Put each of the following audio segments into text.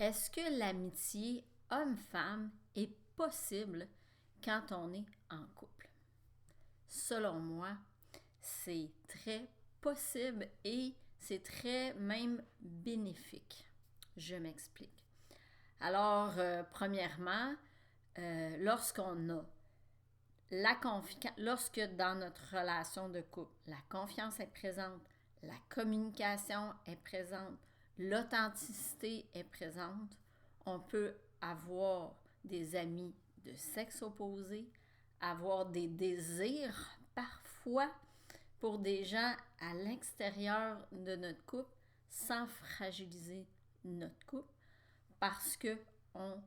Est-ce que l'amitié homme-femme est possible quand on est en couple? Selon moi, c'est très possible et c'est très même bénéfique. Je m'explique. Alors, premièrement, lorsqu'on a la confiance, lorsque dans notre relation de couple, la confiance est présente, la communication est présente, l'authenticité est présente, on peut avoir des amis de sexe opposé, avoir des désirs parfois pour des gens à l'extérieur de notre couple sans fragiliser notre couple parce que on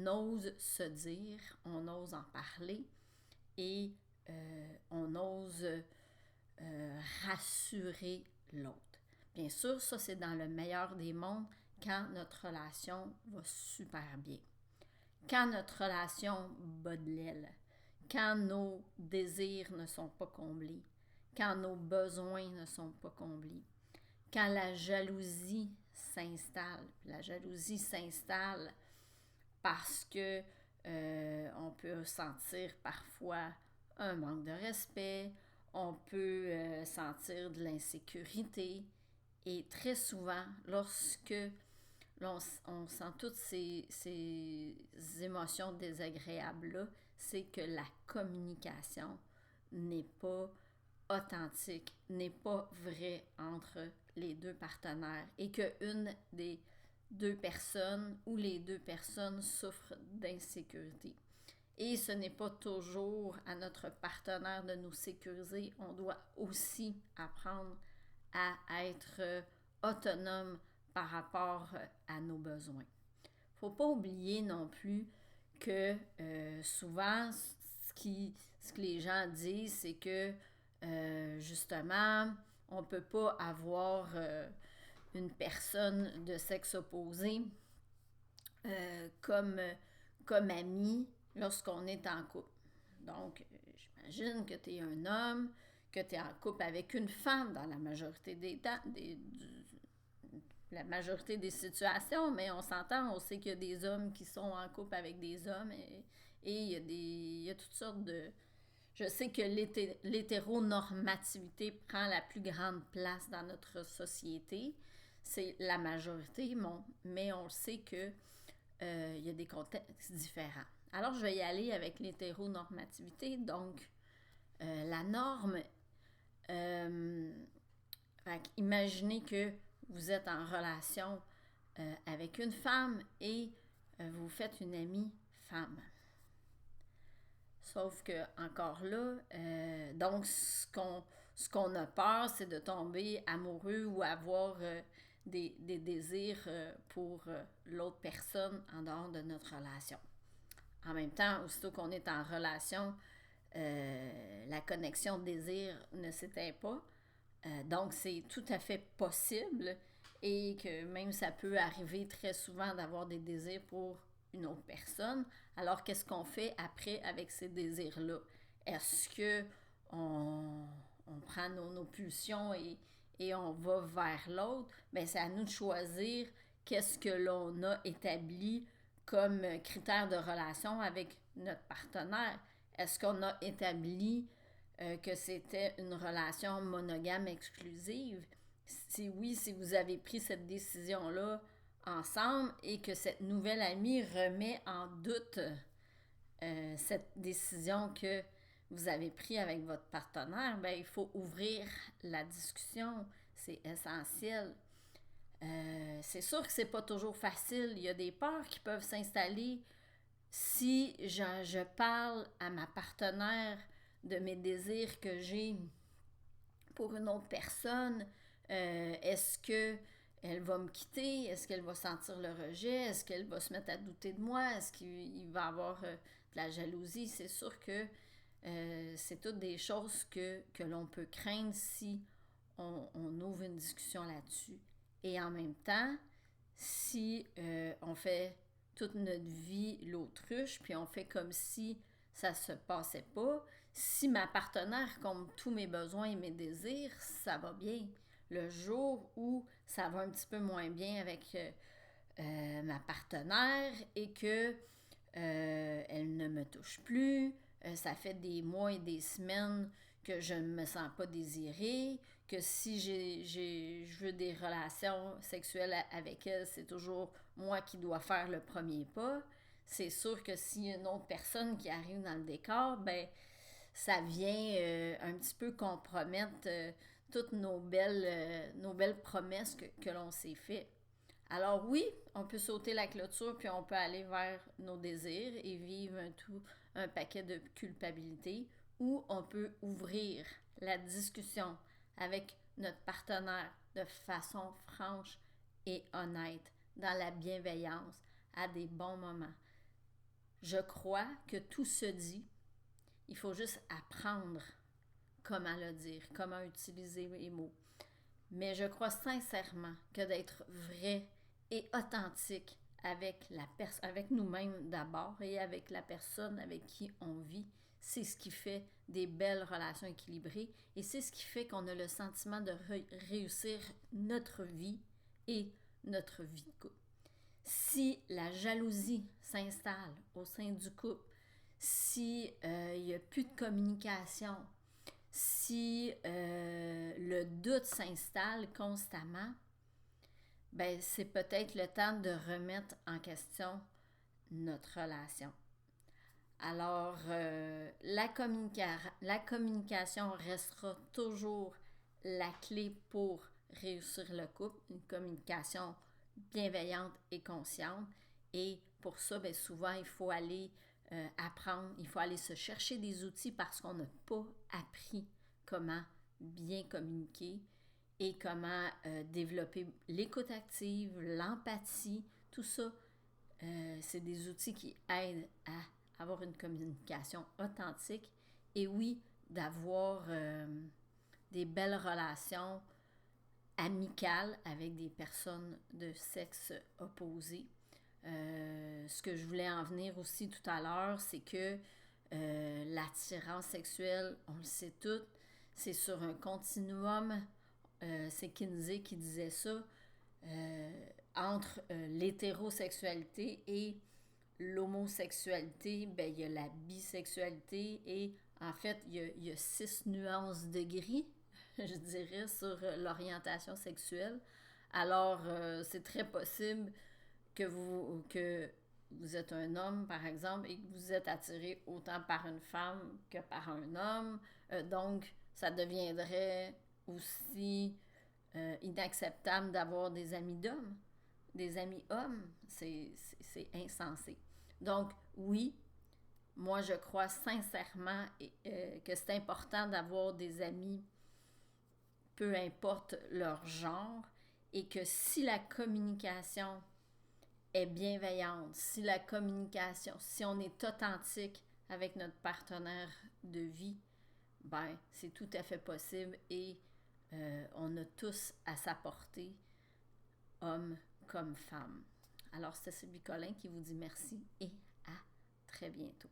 ose se dire, on ose en parler et on ose rassurer l'autre. Bien sûr, ça c'est dans le meilleur des mondes quand notre relation va super bien. Quand notre relation bat de l'aile, quand nos désirs ne sont pas comblés, quand nos besoins ne sont pas comblés, quand la jalousie s'installe. La jalousie s'installe parce que on peut sentir parfois un manque de respect, on peut sentir de l'insécurité et très souvent, lorsque on sent toutes ces émotions désagréables-là, c'est que la communication n'est pas authentique, n'est pas vraie entre les deux partenaires et qu'une des deux personnes ou les deux personnes souffrent d'insécurité. Et ce n'est pas toujours à notre partenaire de nous sécuriser, on doit aussi apprendre à être autonome par rapport à nos besoins. Il ne faut pas oublier non plus que souvent, ce que les gens disent, c'est que justement, on ne peut pas avoir une personne de sexe opposé comme ami lorsqu'on est en couple. Donc, j'imagine que tu es un homme, que tu es en couple avec une femme dans la majorité des temps, la majorité des situations, mais on s'entend, on sait qu'il y a des hommes qui sont en couple avec des hommes et il y a toutes sortes de... Je sais que l'hétéronormativité prend la plus grande place dans notre société. C'est la majorité, mais on sait que il y a des contextes différents. Alors, je vais y aller avec l'hétéronormativité. Donc, la norme, imaginez que vous êtes en relation avec une femme et vous faites une amie femme. Sauf que, encore là, donc, ce qu'on a peur, c'est de tomber amoureux ou avoir des désirs pour l'autre personne en dehors de notre relation. En même temps, aussitôt qu'on est en relation, la connexion de désir ne s'éteint pas. Donc, c'est tout à fait possible et que même ça peut arriver très souvent d'avoir des désirs pour une autre personne. Alors, qu'est-ce qu'on fait après avec ces désirs-là? Est-ce que on prend nos pulsions et on va vers l'autre? Bien, c'est à nous de choisir qu'est-ce que l'on a établi comme critère de relation avec notre partenaire. Est-ce qu'on a établi que c'était une relation monogame exclusive? Si oui, si vous avez pris cette décision-là ensemble et que cette nouvelle amie remet en doute cette décision que vous avez prise avec votre partenaire, bien, il faut ouvrir la discussion. C'est essentiel. C'est sûr que c'est pas toujours facile. Il y a des peurs qui peuvent s'installer si je parle à ma partenaire de mes désirs que j'ai pour une autre personne. Est-ce que elle va me quitter? Est-ce qu'elle va sentir le rejet? Est-ce qu'elle va se mettre à douter de moi? Est-ce qu'il va y avoir de la jalousie? C'est sûr que c'est toutes des choses que l'on peut craindre si on ouvre une discussion là-dessus. Et en même temps, si on fait toute notre vie l'autruche, puis on fait comme si ça se passait pas, si ma partenaire comble tous mes besoins et mes désirs, ça va bien. Le jour où ça va un petit peu moins bien avec ma partenaire et que elle ne me touche plus. Ça fait des mois et des semaines que je ne me sens pas désirée, que si je veux des relations sexuelles avec elle, c'est toujours moi qui dois faire le premier pas. C'est sûr que s'il y a une autre personne qui arrive dans le décor, ben ça vient un petit peu compromettre toutes nos belles promesses que l'on s'est fait. Alors oui, on peut sauter la clôture puis on peut aller vers nos désirs et vivre un paquet de culpabilité ou on peut ouvrir la discussion avec notre partenaire de façon franche et honnête, dans la bienveillance, à des bons moments. Je crois que tout se dit, il faut juste apprendre comment le dire, comment utiliser les mots. Mais je crois sincèrement que d'être vrai et authentique avec nous-mêmes d'abord et avec la personne avec qui on vit, c'est ce qui fait des belles relations équilibrées et c'est ce qui fait qu'on a le sentiment de réussir notre vie et notre vie de couple. Si la jalousie s'installe au sein du couple, si il n'y a plus de communication, si le doute s'installe constamment, ben c'est peut-être le temps de remettre en question notre relation. Alors, la communication restera toujours la clé pour réussir le couple, une communication bienveillante et consciente. Et pour ça, ben souvent, il faut aller apprendre, il faut aller se chercher des outils parce qu'on n'a pas appris comment bien communiquer et comment développer l'écoute active, l'empathie, tout ça. C'est des outils qui aident à avoir une communication authentique et oui, d'avoir des belles relations amicales avec des personnes de sexe opposé. Ce que je voulais en venir aussi tout à l'heure, c'est que l'attirance sexuelle, on le sait tout, c'est sur un continuum. C'est Kinsey qui disait ça. Entre l'hétérosexualité et l'homosexualité, ben, il y a la bisexualité et en fait, il y a 6 nuances de gris, je dirais, sur l'orientation sexuelle. Alors, c'est très possible que vous êtes un homme, par exemple, et que vous êtes attiré autant par une femme que par un homme. Donc, ça deviendrait aussi inacceptable d'avoir des amis d'hommes, des amis hommes. C'est insensé. Donc, oui, moi, je crois sincèrement que c'est important d'avoir des amis, peu importe leur genre, et que si la communication est bienveillante, si la communication, si on est authentique avec notre partenaire de vie, ben, c'est tout à fait possible et on a tous à sa portée, hommes comme femmes. Alors, c'est Sylvie Collin qui vous dit merci et à très bientôt.